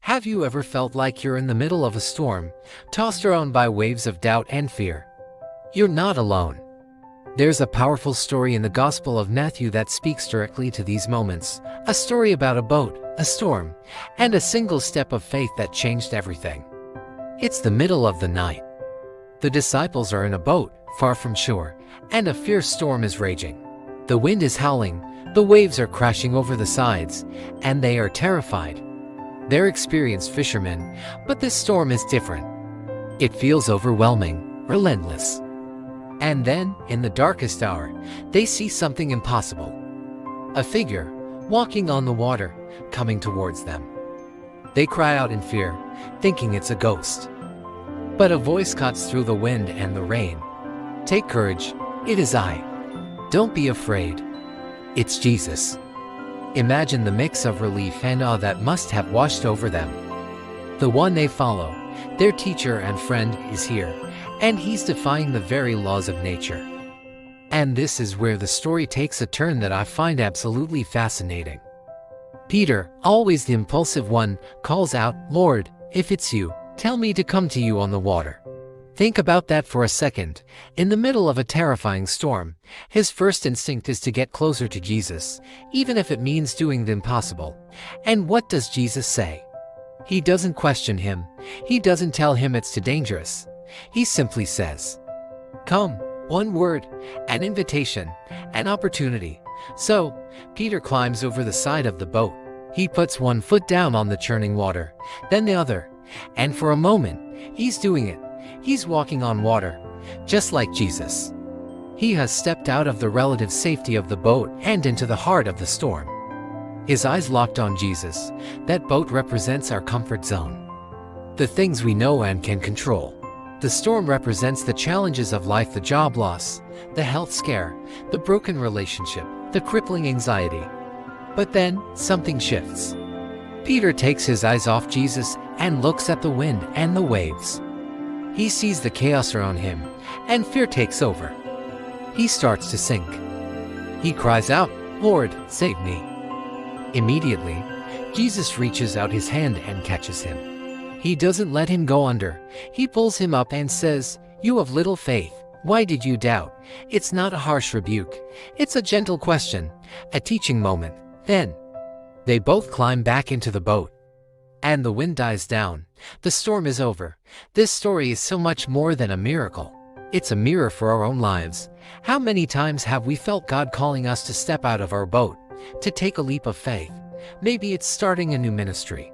Have you ever felt like you're in the middle of a storm, tossed around by waves of doubt and fear? You're not alone. There's a powerful story in the Gospel of Matthew that speaks directly to these moments, a story about a boat, a storm, and a single step of faith that changed everything. It's the middle of the night. The disciples are in a boat, far from shore, and a fierce storm is raging. The wind is howling, the waves are crashing over the sides, and they are terrified. They're experienced fishermen, but this storm is different. It feels overwhelming, relentless. And then, in the darkest hour, they see something impossible. A figure, walking on the water, coming towards them. They cry out in fear, thinking it's a ghost. But a voice cuts through the wind and the rain. "Take courage, it is I. Don't be afraid. It's Jesus." Imagine the mix of relief and awe that must have washed over them. The one they follow, their teacher and friend, is here, and he's defying the very laws of nature. And this is where the story takes a turn that I find absolutely fascinating. Peter, always the impulsive one, calls out, "Lord, if it's you, tell me to come to you on the water." Think about that for a second. In the middle of a terrifying storm, his first instinct is to get closer to Jesus, even if it means doing the impossible. And what does Jesus say? He doesn't question him. He doesn't tell him it's too dangerous. He simply says, "Come." One word, an invitation, an opportunity. So, Peter climbs over the side of the boat. He puts one foot down on the churning water, then the other. And for a moment, he's doing it. He's walking on water, just like Jesus. He has stepped out of the relative safety of the boat and into the heart of the storm. His eyes locked on Jesus. That boat represents our comfort zone, the things we know and can control. The storm represents the challenges of life, the job loss, the health scare, the broken relationship, the crippling anxiety. But then, something shifts. Peter takes his eyes off Jesus and looks at the wind and the waves. He sees the chaos around him, and fear takes over. He starts to sink. He cries out, "Lord, save me." Immediately, Jesus reaches out his hand and catches him. He doesn't let him go under. He pulls him up and says, "You have little faith. Why did you doubt?" It's not a harsh rebuke. It's a gentle question, a teaching moment. Then, they both climb back into the boat. And the wind dies down. The storm is over. This story is so much more than a miracle. It's a mirror for our own lives. How many times have we felt God calling us to step out of our boat, to take a leap of faith? Maybe it's starting a new ministry.